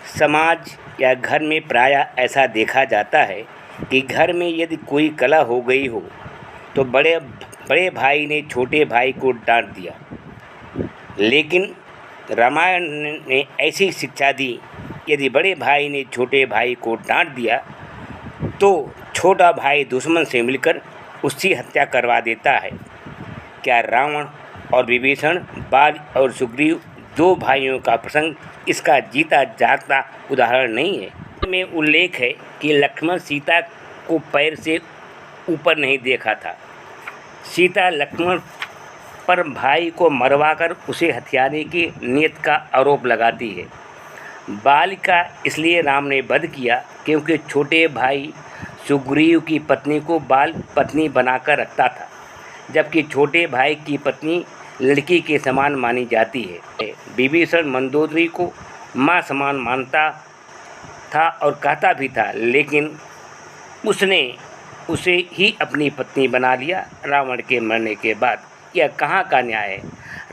समाज या घर में प्रायः ऐसा देखा जाता है कि घर में यदि कोई कलह हो गई हो तो बड़े बड़े भाई ने छोटे भाई को डांट दिया, लेकिन रामायण ने ऐसी शिक्षा दी, यदि बड़े भाई ने छोटे भाई को डांट दिया तो छोटा भाई दुश्मन से मिलकर उसकी हत्या करवा देता है। क्या रावण और विभीषण, बाल और सुग्रीव दो भाइयों का प्रसंग इसका जीता जागता उदाहरण नहीं है? में उल्लेख है कि लक्ष्मण सीता को पैर से ऊपर नहीं देखा था। सीता लक्ष्मण पर भाई को मरवाकर उसे हथियाने की नीयत का आरोप लगाती है। बाल का इसलिए राम ने वध किया क्योंकि छोटे भाई सुग्रीव की पत्नी को बाल पत्नी बनाकर रखता था, जबकि छोटे भाई की पत्नी लड़की के समान मानी जाती है। विभीषण मंदोदरी को माँ समान मानता था और कहता भी था, लेकिन उसने उसे ही अपनी पत्नी बना लिया रावण के मरने के बाद। यह कहाँ का न्याय है?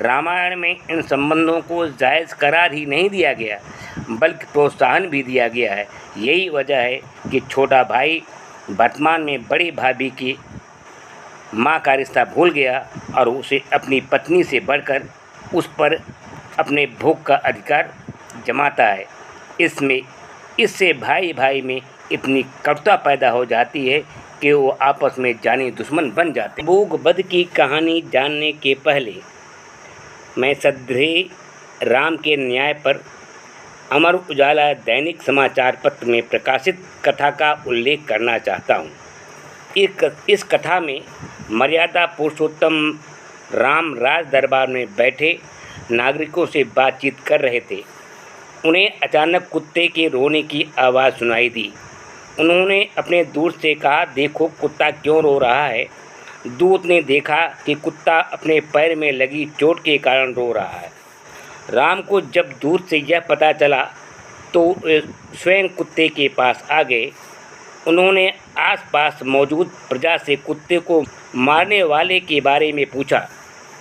रामायण में इन संबंधों को जायज़ करार ही नहीं दिया गया, बल्कि प्रोत्साहन भी दिया गया है। यही वजह है कि छोटा भाई वर्तमान में बड़ी भाभी की माँ का रिश्ता भूल गया और उसे अपनी पत्नी से बढ़कर उस पर अपने भोग का अधिकार जमाता है। इससे भाई भाई में इतनी कटुता पैदा हो जाती है कि वो आपस में जानी दुश्मन बन जाते हैं। भोग वध की कहानी जानने के पहले मैं श्रद्धेय राम के न्याय पर अमर उजाला दैनिक समाचार पत्र में प्रकाशित कथा का उल्लेख करना चाहता हूँ। इस कथा में मर्यादा पुरुषोत्तम राम राज दरबार में बैठे नागरिकों से बातचीत कर रहे थे। उन्हें अचानक कुत्ते के रोने की आवाज़ सुनाई दी। उन्होंने अपने दूत से कहा, देखो कुत्ता क्यों रो रहा है। दूत ने देखा कि कुत्ता अपने पैर में लगी चोट के कारण रो रहा है। राम को जब दूत से यह पता चला तो स्वयं कुत्ते के पास आ गए। उन्होंने आसपास मौजूद प्रजा से कुत्ते को मारने वाले के बारे में पूछा।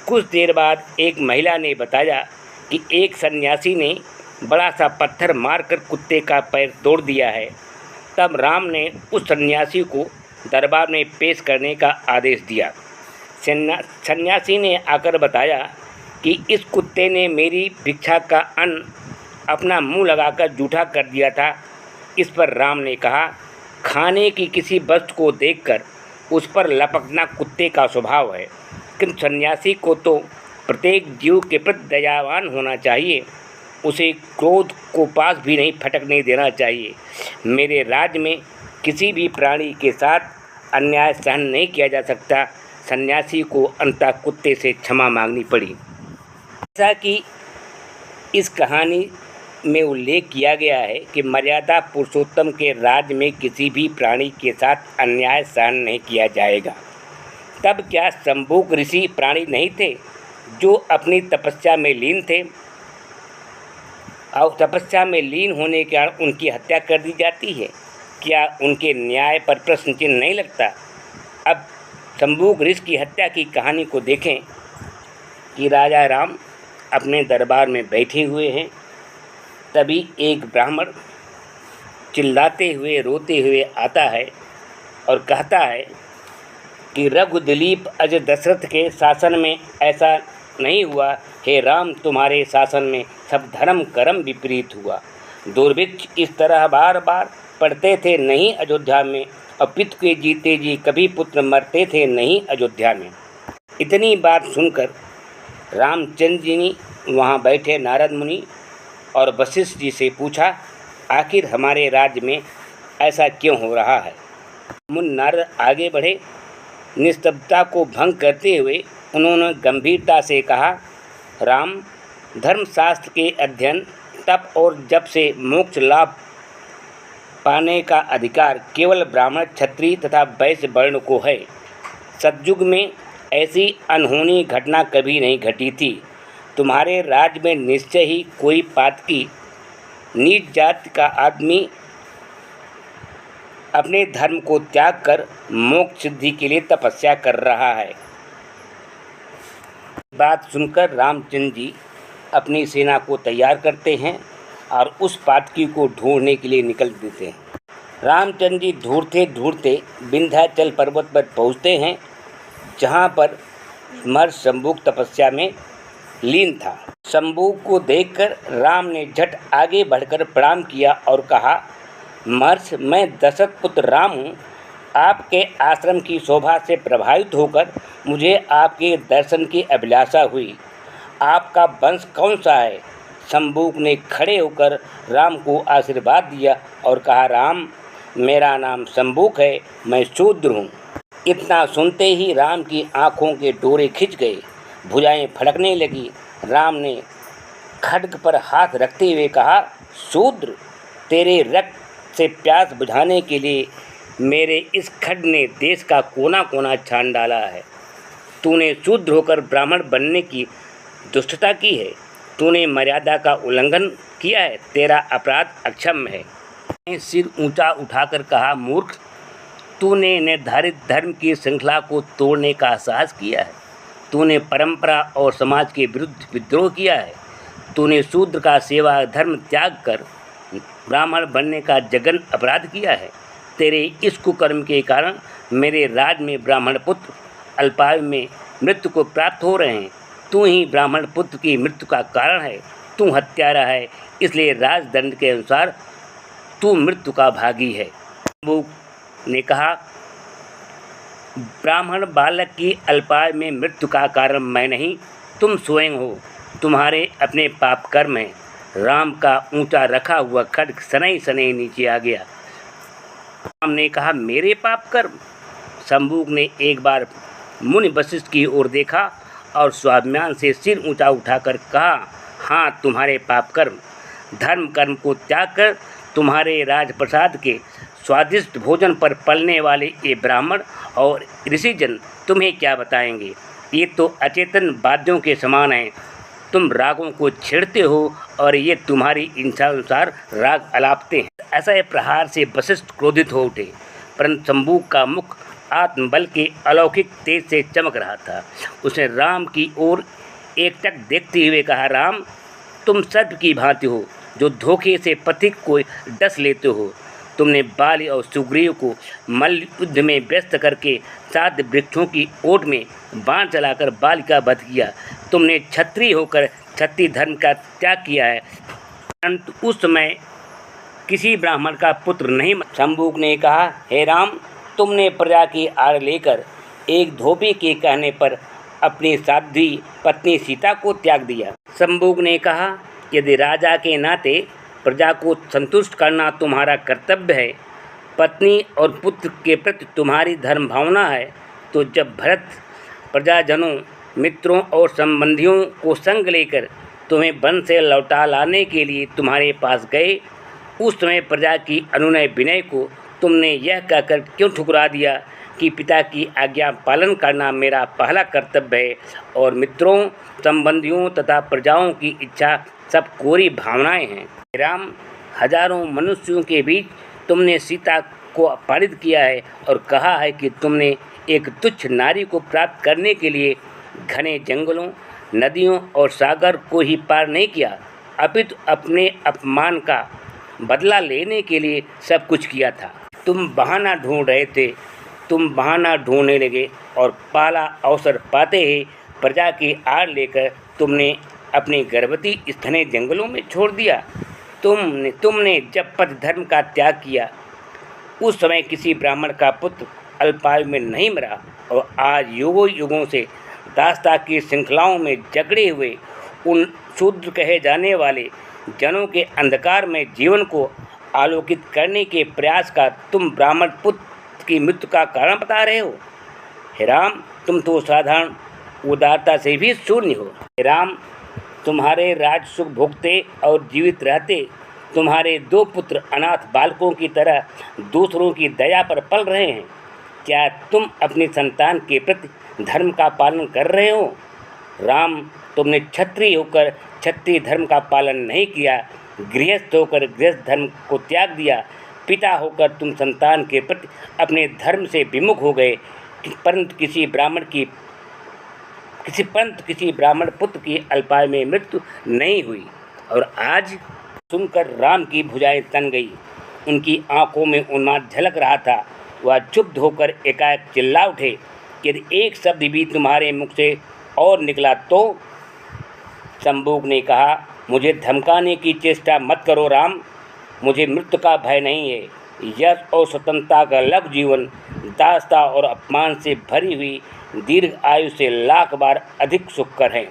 कुछ देर बाद एक महिला ने बताया कि एक सन्यासी ने बड़ा सा पत्थर मारकर कुत्ते का पैर तोड़ दिया है। तब राम ने उस सन्यासी को दरबार में पेश करने का आदेश दिया। सन्यासी ने आकर बताया कि इस कुत्ते ने मेरी भिक्षा का अन्न अपना मुंह लगाकर जूठा कर दिया था। इस पर राम ने कहा, खाने की किसी वस्तु को देखकर उस पर लपकना कुत्ते का स्वभाव है, किंतु सन्यासी को तो प्रत्येक जीव के प्रति दयावान होना चाहिए। उसे क्रोध को पास भी नहीं फटकने देना चाहिए। मेरे राज्य में किसी भी प्राणी के साथ अन्याय सहन नहीं किया जा सकता। सन्यासी को अंततः कुत्ते से क्षमा मांगनी पड़ी। जैसा कि इस कहानी में उल्लेख किया गया है कि मर्यादा पुरुषोत्तम के राज्य में किसी भी प्राणी के साथ अन्याय सहन नहीं किया जाएगा। तब क्या शंभुक ऋषि प्राणी नहीं थे जो अपनी तपस्या में लीन थे और तपस्या में लीन होने के कारण उनकी हत्या कर दी जाती है? क्या उनके न्याय पर प्रश्न चिन्ह नहीं लगता? अब शंभुक ऋषि की हत्या की कहानी को देखें कि राजा राम अपने दरबार में बैठे हुए हैं। तभी एक ब्राह्मण चिल्लाते हुए रोते हुए आता है और कहता है कि रघुदिलीप अज दशरथ के शासन में ऐसा नहीं हुआ। हे राम, तुम्हारे शासन में सब धर्म कर्म विपरीत हुआ। दुर्भिक्ष इस तरह बार बार पड़ते थे नहीं अयोध्या में, और पितु के जीते जी कभी पुत्र मरते थे नहीं अयोध्या में। इतनी बात सुनकर रामचंद्र जी ने वहाँ बैठे नारद मुनि और वशिष्ठ जी से पूछा, आखिर हमारे राज्य में ऐसा क्यों हो रहा है? मुनि नारद आगे बढ़े। निस्तब्धता को भंग करते हुए उन्होंने गंभीरता से कहा, राम, धर्मशास्त्र के अध्ययन, तप और जप से मोक्ष लाभ पाने का अधिकार केवल ब्राह्मण, क्षत्रिय तथा वैश्य वर्ण को है। सतयुग में ऐसी अनहोनी घटना कभी नहीं घटी थी। तुम्हारे राज्य में निश्चय ही कोई पातकी नीच जाति का आदमी अपने धर्म को त्याग कर मोक्ष सिद्धि के लिए तपस्या कर रहा है। बात सुनकर रामचंद्र जी अपनी सेना को तैयार करते हैं और उस पातकी को ढूंढने के लिए निकल देते हैं। रामचंद्र जी ढूंढते ढूंढते विंध्याचल पर्वत पर पहुँचते हैं, जहाँ पर महर्षि शंभूक तपस्या में लीन था। शंभूक को देखकर राम ने झट आगे बढ़कर प्रणाम किया और कहा, महर्षि, मैं दशरथ पुत्र राम हूँ। आपके आश्रम की शोभा से प्रभावित होकर मुझे आपके दर्शन की अभिलाषा हुई। आपका वंश कौन सा है? शंभूक ने खड़े होकर राम को आशीर्वाद दिया और कहा, राम, मेरा नाम शंभूक है, मैं शूद्र हूँ। इतना सुनते ही राम की आँखों के डोरे खिंच गए, भुजाएं फड़कने लगी। राम ने खड्ग पर हाथ रखते हुए कहा, शूद्र, तेरे रक्त से प्यास बुझाने के लिए मेरे इस खड्ग ने देश का कोना कोना छान डाला है। तूने शूद्र होकर ब्राह्मण बनने की दुष्टता की है। तूने मर्यादा का उल्लंघन किया है। तेरा अपराध अक्षम्य है। मैंने सिर ऊंचा उठाकर कहा, मूर्ख, तूने निर्धारित धर्म की श्रृंखला को तोड़ने का साहस किया है। तूने परंपरा और समाज के विरुद्ध विद्रोह किया है। तूने शूद्र का सेवा धर्म त्याग कर ब्राह्मण बनने का जघन्य अपराध किया है। तेरे इस कुकर्म के कारण मेरे राज में ब्राह्मण पुत्र अल्पायु में मृत्यु को प्राप्त हो रहे हैं। तू ही ब्राह्मण पुत्र की मृत्यु का कारण है। तू हत्यारा है, इसलिए राजदंड के अनुसार तू मृत्यु का भागी है। शंभूक ने कहा, ब्राह्मण बालक की अल्पायु में मृत्यु का कारण मैं नहीं, तुम स्वयं हो। तुम्हारे अपने पाप कर्म हैं। राम का ऊंचा रखा हुआ खड्ग सनई सनई नीचे आ गया। राम ने कहा, मेरे पाप कर्म? शंभूक ने एक बार मुनि वशिष्ठ की ओर देखा और स्वाभिमान से सिर ऊंचा उठाकर कहा, हाँ, तुम्हारे पाप कर्म। धर्म कर्म को त्याग कर तुम्हारे राजप्रसाद के स्वादिष्ट भोजन पर पलने वाले ये ब्राह्मण और ऋषिजन तुम्हें क्या बताएंगे? ये तो अचेतन वाद्यों के समान हैं। तुम रागों को छेड़ते हो और ये तुम्हारी इच्छानुसार राग अलापते हैं। ऐसा प्रहार से वशिष्ठ क्रोधित हो उठे, परंतु शंभूक का मुख आत्मबल के अलौकिक तेज से चमक रहा था। उसने राम की ओर एकटक देखते हुए कहा, राम, तुम सर्प की भांति हो जो धोखे से पथिक को डस लेते हो। तुमने बाली और सुग्रीव को मल्ल युद्ध में व्यस्त करके 7 वृक्षों की ओट में बाण चलाकर बाली का वध किया। तुमने क्षत्रिय होकर क्षत्रिय धर्म का त्याग किया है, परंतु उस समय किसी ब्राह्मण का पुत्र नहीं। शंभूक ने कहा, हे राम, तुमने प्रजा की आड़ लेकर एक धोबी के कहने पर अपनी साध्वी पत्नी सीता को त्याग दिया। शंभूक ने कहा, यदि राजा के नाते प्रजा को संतुष्ट करना तुम्हारा कर्तव्य है, पत्नी और पुत्र के प्रति तुम्हारी धर्म भावना है, तो जब भरत प्रजाजनों, मित्रों और संबंधियों को संग लेकर तुम्हें वन से लौटा लाने के लिए तुम्हारे पास गए, उस समय प्रजा की अनुनय विनय को तुमने यह कहकर क्यों ठुकरा दिया कि पिता की आज्ञा पालन करना मेरा पहला कर्तव्य है और मित्रों, संबंधियों तथा प्रजाओं की इच्छा सब कोरी भावनाएं हैं। राम, हजारों मनुष्यों के बीच तुमने सीता को अपहरित किया है और कहा है कि तुमने एक तुच्छ नारी को प्राप्त करने के लिए घने जंगलों, नदियों और सागर को ही पार नहीं किया, अपितु अपने अपमान का बदला लेने के लिए सब कुछ किया था। तुम बहाना ढूंढ रहे थे, तुम बहाना ढूंढने लगे और पहला अवसर पाते ही प्रजा की आड़ लेकर तुमने अपने गर्भवती घने जंगलों में छोड़ दिया। तुमने जब पद धर्म का त्याग किया, उस समय किसी ब्राह्मण का पुत्र अल्पायु में नहीं मरा और आज युगों युगों से दास्ता की श्रृंखलाओं में जकड़े हुए उन शूद्र कहे जाने वाले जनों के अंधकार में जीवन को आलोकित करने के प्रयास का तुम ब्राह्मण पुत्र की मृत्यु का कारण बता रहे हो। हे राम, तुम तो साधारण उदारता से भी शून्य हो। हे राम, तुम्हारे राज सुख भोगते और जीवित रहते तुम्हारे 2 पुत्र अनाथ बालकों की तरह दूसरों की दया पर पल रहे हैं। क्या तुम अपनी संतान के प्रति धर्म का पालन कर रहे हो? राम, तुमने क्षत्रिय होकर क्षत्रिय धर्म का पालन नहीं किया, गृहस्थ होकर गृहस्थ धर्म को त्याग दिया, पिता होकर तुम संतान के प्रति अपने धर्म से विमुख हो गए, परंतु किसी ब्राह्मण पुत्र की अल्पायु में मृत्यु नहीं हुई। और आज सुनकर राम की भुजाएं तन गई। उनकी आंखों में उन्माद झलक रहा था। वह चुप होकर एकाएक चिल्ला उठे, यदि एक शब्द भी तुम्हारे मुख से और निकला तो। शंबुक ने कहा, मुझे धमकाने की चेष्टा मत करो राम, मुझे मृत्यु का भय नहीं है। यश और स्वतंत्रता का लघु जीवन दासता और अपमान से भरी हुई दीर्घ आयु से लाख बार अधिक सुखकर है।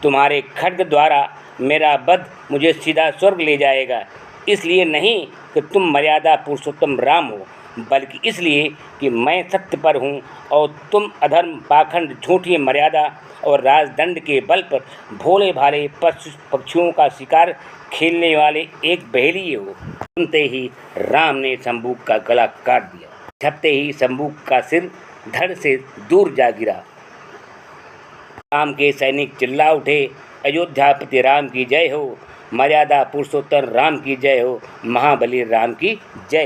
तुम्हारे खड्ग द्वारा मेरा वध मुझे सीधा स्वर्ग ले जाएगा, इसलिए नहीं कि तुम मर्यादा पुरुषोत्तम राम हो, बल्कि इसलिए कि मैं सत्य पर हूँ और तुम अधर्म, पाखंड, झूठी मर्यादा और राजदंड के बल पर भोले भाले पशु पक्षियों का शिकार खेलने वाले एक बहेली हो। सुनते ही राम ने शंबुक का गला काट दिया। झपते ही शंबुक का सिर धड़ से दूर जा गिरा। राम के सैनिक चिल्ला उठे, अयोध्यापति राम की जय हो, मर्यादा पुरुषोत्तम राम की जय हो, महाबली राम की जय।